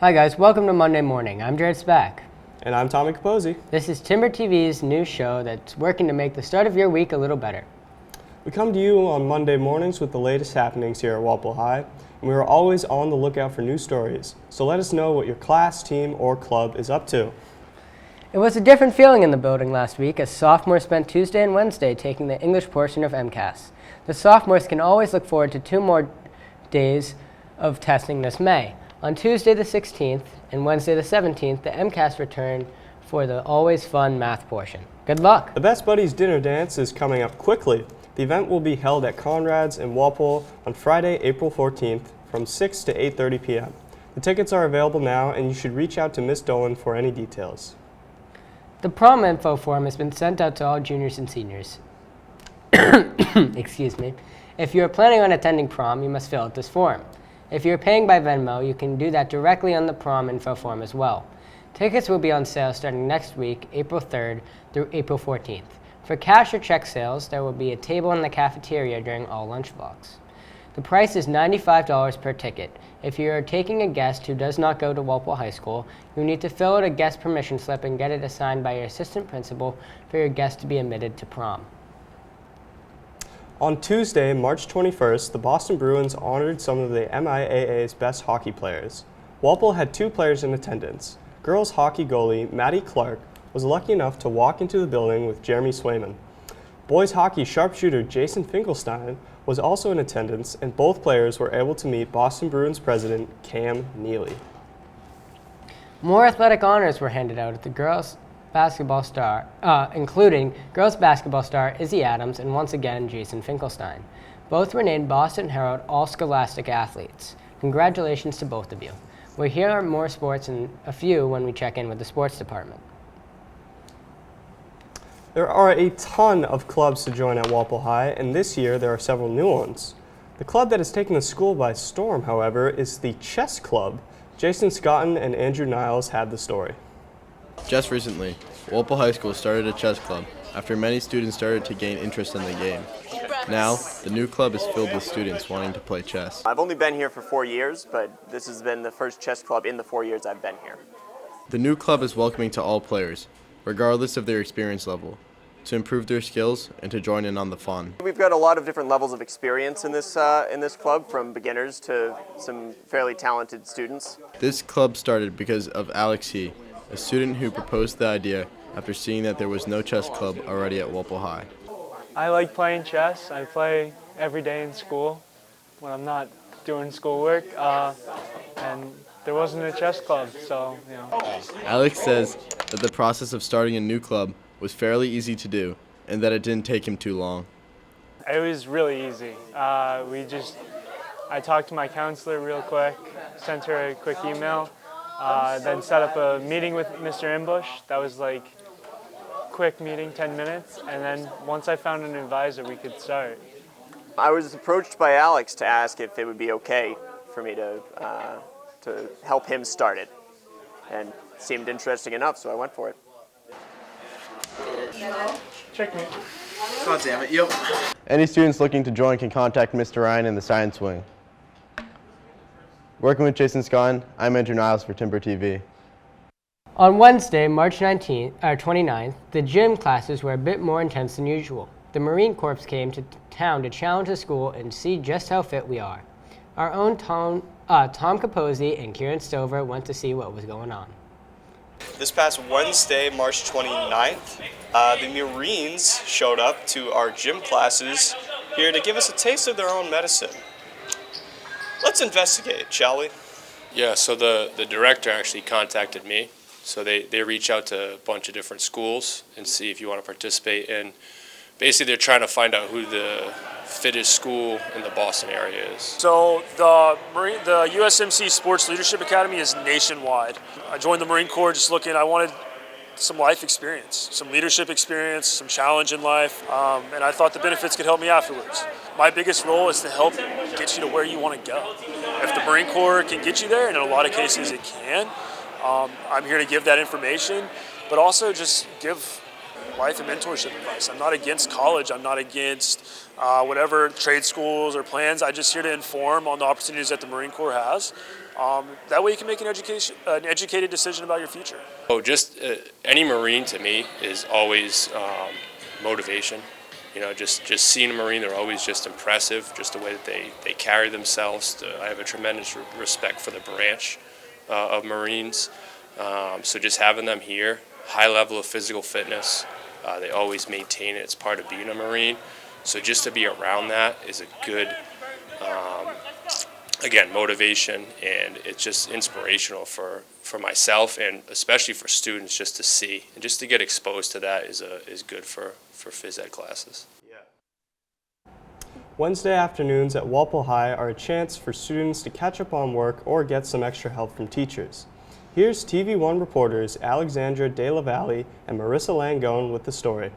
Hi guys, welcome to Monday Morning. I'm Jared Spack. And I'm Tommy Capozzi. This is Timber TV's new show that's working to make the start of your week a little better. We come to you on Monday mornings with the latest happenings here at Walpole High, and we are always on the lookout for new stories. So let us know what your class, team, or club is up to. It was a different feeling in the building last week as sophomores spent Tuesday and Wednesday taking the English portion of MCAS. The sophomores can always look forward to 2 more days of testing this May. On Tuesday the 16th and Wednesday the 17th, the MCAS return for the always fun math portion. Good luck! The Best Buddies Dinner Dance is coming up quickly. The event will be held at Conrad's in Walpole on Friday, April 14th from 6 to 8:30 p.m. The tickets are available now, and you should reach out to Miss Dolan for any details. The prom info form has been sent out to all juniors and seniors. Excuse me. If you are planning on attending prom, you must fill out this form. If you're paying by Venmo, you can do that directly on the prom info form as well. Tickets will be on sale starting next week, April 3rd through April 14th. For cash or check sales, there will be a table in the cafeteria during all lunch blocks. The price is $95 per ticket. If you are taking a guest who does not go to Walpole High School, you need to fill out a guest permission slip and get it assigned by your assistant principal for your guest to be admitted to prom. On Tuesday, March 21st, the Boston Bruins honored some of the MIAA's best hockey players. Walpole had 2 players in attendance. Girls hockey goalie Maddie Clark was lucky enough to walk into the building with Jeremy Swayman. Boys hockey sharpshooter Jason Finkelstein was also in attendance, and both players were able to meet Boston Bruins president Cam Neely. More athletic honors were handed out at the girls' basketball star, including girls basketball star Izzy Adams and once again Jason Finkelstein. Both were named Boston Herald All-Scholastic Athletes. Congratulations to both of you. We'll hear more sports in a few when we check in with the sports department. There are a ton of clubs to join at Walpole High, and this year there are several new ones. The club that has taken the school by storm, however, is the Chess Club. Jason Scotton and Andrew Niles had the story. Just recently, Walpole High School started a chess club after many students started to gain interest in the game. Now, the new club is filled with students wanting to play chess. I've only been here for 4 years, but this has been the first chess club in the 4 years I've been here. The new club is welcoming to all players, regardless of their experience level, to improve their skills and to join in on the fun. We've got a lot of different levels of experience in this club, from beginners to some fairly talented students. This club started because of Alex He, a student who proposed the idea after seeing that there was no chess club already at Walpole High. I like playing chess. I play every day in school when I'm not doing schoolwork, and there wasn't a chess club, so, you know. Alex says that the process of starting a new club was fairly easy to do and that it didn't take him too long. It was really easy. I talked to my counselor real quick, sent her a quick email, then set up a meeting with Mr. Ambush. That was like quick meeting, 10 minutes, and then once I found an advisor, we could start. I was approached by Alex to ask if it would be okay for me to help him start it, and it seemed interesting enough, so I went for it. Check me. God damn it, yep. Any students looking to join can contact Mr. Ryan in the science wing. Working with Jason Scotton, I'm Andrew Niles for Timber TV. On Wednesday, March 29th, the gym classes were a bit more intense than usual. The Marine Corps came to town to challenge the school and see just how fit we are. Our own Tom Capozzi and Kieran Stover went to see what was going on. This past Wednesday, March 29th, the Marines showed up to our gym classes here to give us a taste of their own medicine. Let's investigate, shall we? Yeah, so the director actually contacted me. So they reach out to a bunch of different schools and see if you want to participate. And basically they're trying to find out who the fittest school in the Boston area is. So the USMC Sports Leadership Academy is nationwide. I joined the Marine Corps I wanted some life experience, some leadership experience, some challenge in life, and I thought the benefits could help me afterwards. My biggest role is to help get you to where you want to go. If the Marine Corps can get you there, and in a lot of cases it can, I'm here to give that information, but also just give life and mentorship advice. I'm not against college. I'm not against whatever trade schools or plans. I'm just here to inform on the opportunities that the Marine Corps has. That way you can make an educated decision about your future. Oh, just any Marine to me is always motivation. You know, just seeing a Marine, they're always just impressive, just the way that they carry themselves. I have a tremendous respect for the branch of Marines. So just having them here, high level of physical fitness, they always maintain it. It's part of being a Marine. So just to be around that is a good, again, motivation, and it's just inspirational for myself and especially for students just to see and just to get exposed to that is good for phys ed classes. Wednesday afternoons at Walpole High are a chance for students to catch up on work or get some extra help from teachers. Here's TV1 reporters Alexandra De La Valle and Marissa Langone with the story.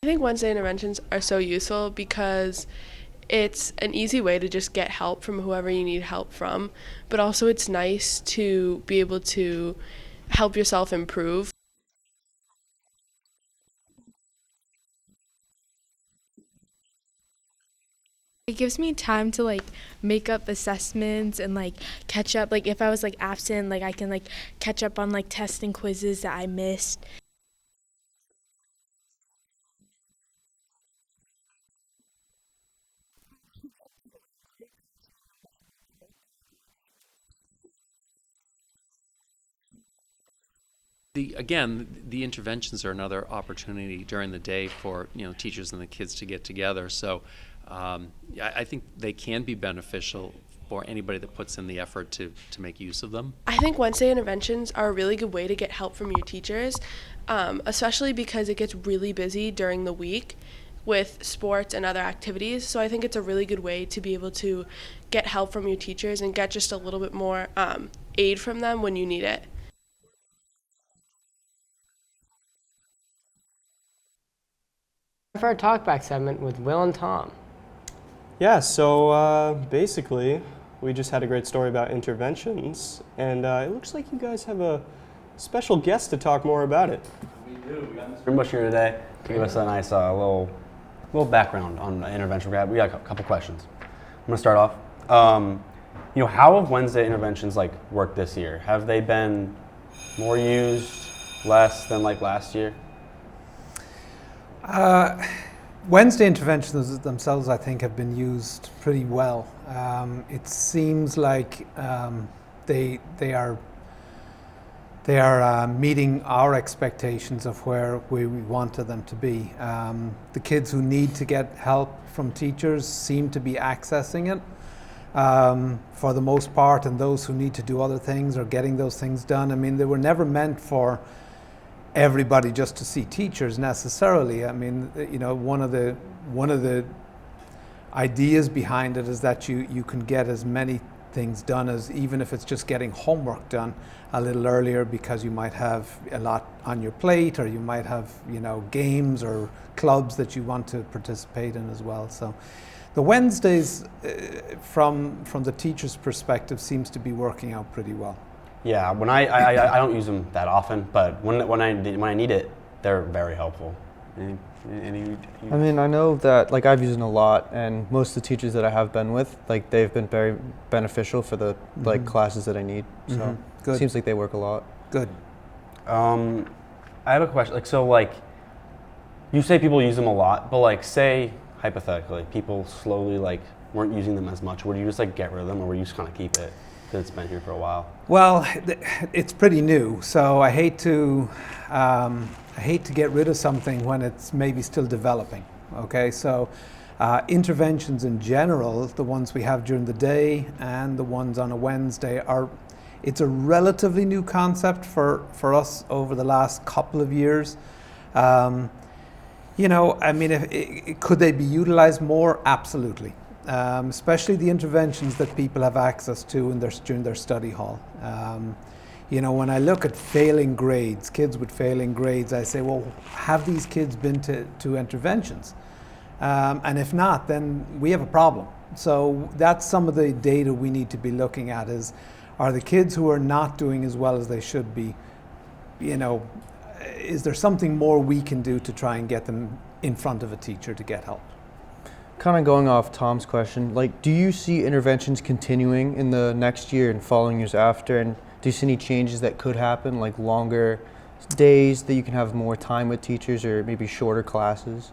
I think Wednesday interventions are so useful because it's an easy way to just get help from whoever you need help from, but also it's nice to be able to help yourself improve. It gives me time to make up assessments and catch up. If I was absent, I can catch up on tests and quizzes that I missed. The interventions are another opportunity during the day for teachers and the kids to get together. So I think they can be beneficial for anybody that puts in the effort to make use of them. I think Wednesday interventions are a really good way to get help from your teachers, especially because it gets really busy during the week with sports and other activities. So I think it's a really good way to be able to get help from your teachers and get just a little bit more aid from them when you need it. For our talkback segment with Will and Tom. Yeah, so basically, we just had a great story about interventions, and it looks like you guys have a special guest to talk more about it. We do. We got Mr. Bush here today to give us a nice little background on intervention. We got a couple questions. I'm going to start off. How have Wednesday interventions worked this year? Have they been more used, less than last year? Wednesday interventions themselves, I think, have been used pretty well. It seems like they are meeting our expectations of where we wanted them to be. The kids who need to get help from teachers seem to be accessing it for the most part, and those who need to do other things are getting those things done. I mean, they were never meant for everybody just to see teachers necessarily. I mean, one of the ideas behind it is that you can get as many things done as, even if it's just getting homework done a little earlier, because you might have a lot on your plate, or you might have games or clubs that you want to participate in as well. So the Wednesdays from the teacher's perspective seems to be working out pretty well. Yeah, when I don't use them that often, but when I need it, they're very helpful. I mean, I know that I've used them a lot, and most of the teachers that I have been with, they've been very beneficial for the classes that I need. So Good. It seems like they work a lot. Good. I have a question. You say people use them a lot, but say hypothetically, people slowly weren't using them as much. Would you just get rid of them, or would you just kind of keep it because it's been here for a while? Well, it's pretty new, so I hate to get rid of something when it's maybe still developing. Okay, so interventions in general, the ones we have during the day and the ones on a Wednesday, it's a relatively new concept for us over the last couple of years. I mean, could they be utilized more? Absolutely. Especially the interventions that people have access to during their study hall. You know, when I look at failing grades, kids with failing grades, I say, well, have these kids been to interventions? And if not, then we have a problem. So that's some of the data we need to be looking at is, are the kids who are not doing as well as they should be, you know, is there something more we can do to try and get them in front of a teacher to get help? Kind of going off Tom's question, like, do you see interventions continuing in the next year and following years after? And do you see any changes that could happen, like longer days that you can have more time with teachers, or maybe shorter classes?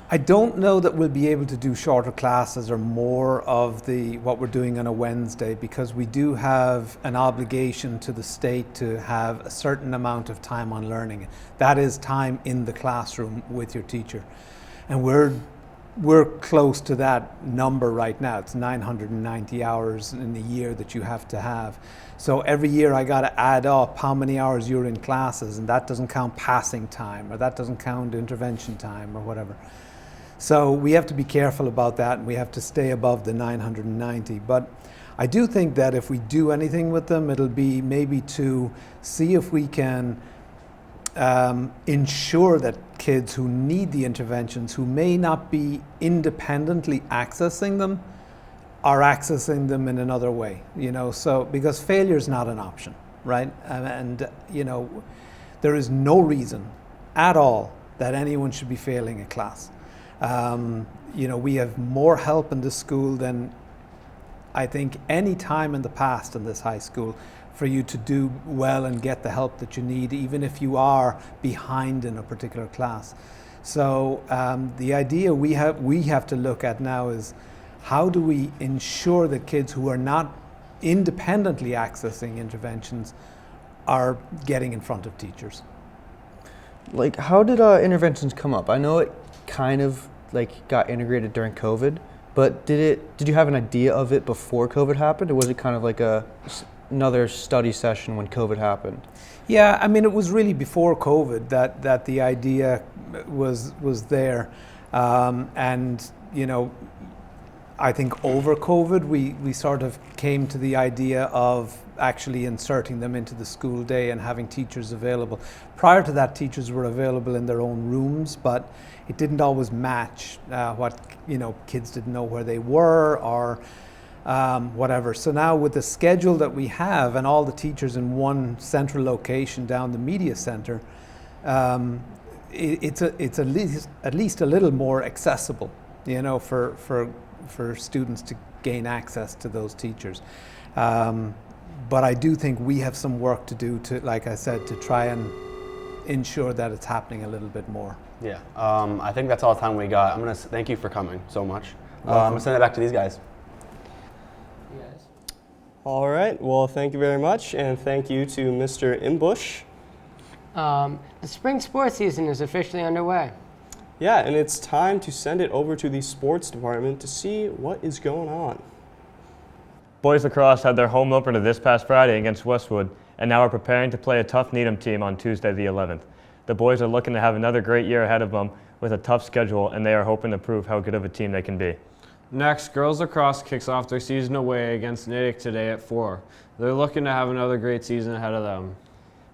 I don't know that we'll be able to do shorter classes or more of what we're doing on a Wednesday, because we do have an obligation to the state to have a certain amount of time on learning. That is time in the classroom with your teacher. And we're close to that number right now. It's 990 hours in a year that you have to have. So every year I got to add up how many hours you're in classes, and that doesn't count passing time, or that doesn't count intervention time or whatever. So we have to be careful about that, and we have to stay above the 990. But I do think that if we do anything with them, it'll be maybe to see if we can ensure that kids who need the interventions, who may not be independently accessing them, are accessing them in another way, you know, so because failure is not an option, right? And you know, there is no reason at all that anyone should be failing a class. You know, we have more help in the school than I think any time in the past in this high school for you to do well and get the help that you need, even if you are behind in a particular class. So the idea we have to look at now is, how do we ensure that kids who are not independently accessing interventions are getting in front of teachers? Like, how did interventions come up? I know it kind of like got integrated during COVID, but did you have an idea of it before COVID happened, or was it kind of like another study session when COVID happened? Yeah, I mean, it was really before COVID that the idea was there, and you know, I think over COVID we sort of came to the idea of actually inserting them into the school day and having teachers available. Prior to that, teachers were available in their own rooms, but it didn't always match what, you know, kids didn't know where they were or whatever. So now with the schedule that we have and all the teachers in one central location down the media center, it's at least a little more accessible, you know, for students to gain access to those teachers. But I do think we have some work to do to, like I said, to try and ensure that it's happening a little bit more. Yeah, I think that's all the time we got. I'm going to thank you for coming so much. I'm going to send it back to these guys. All right, well, thank you very much, and thank you to Mr. Imbush. The spring sports season is officially underway. Yeah, and it's time to send it over to the sports department to see what is going on. Boys lacrosse had their home opener this past Friday against Westwood, and now are preparing to play a tough Needham team on Tuesday the 11th. The boys are looking to have another great year ahead of them with a tough schedule, and they are hoping to prove how good of a team they can be. Next, girls lacrosse kicks off their season away against Natick today at 4. They're looking to have another great season ahead of them.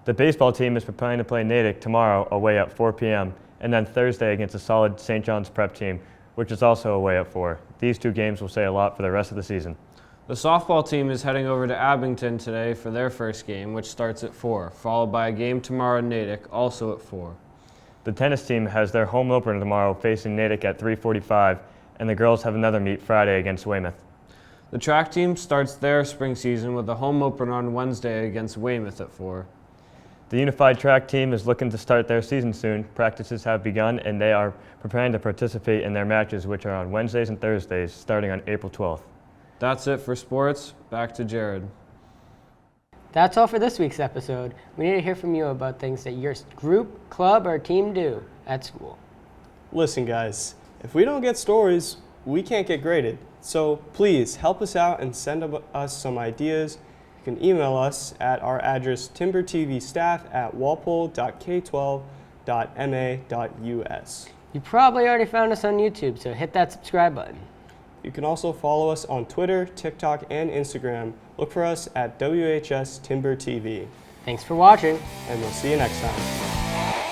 The baseball team is preparing to play Natick tomorrow away at 4 p.m., and then Thursday against a solid St. John's Prep team, which is also away at 4. These two games will say a lot for the rest of the season. The softball team is heading over to Abington today for their first game, which starts at 4, followed by a game tomorrow in Natick, also at 4. The tennis team has their home opener tomorrow facing Natick at 3:45, and the girls have another meet Friday against Weymouth. The track team starts their spring season with a home opener on Wednesday against Weymouth at 4. The unified track team is looking to start their season soon. Practices have begun, and they are preparing to participate in their matches, which are on Wednesdays and Thursdays, starting on April 12th. That's it for sports. Back to Jared. That's all for this week's episode. We need to hear from you about things that your group, club, or team do at school. Listen, guys, if we don't get stories, we can't get graded. So please help us out and send us some ideas. You can email us at our address timbertvstaff@walpole.k12.ma.us. You probably already found us on YouTube, so hit that subscribe button. You can also follow us on Twitter, TikTok, and Instagram. Look for us at WHS Timber TV. Thanks for watching. And we'll see you next time.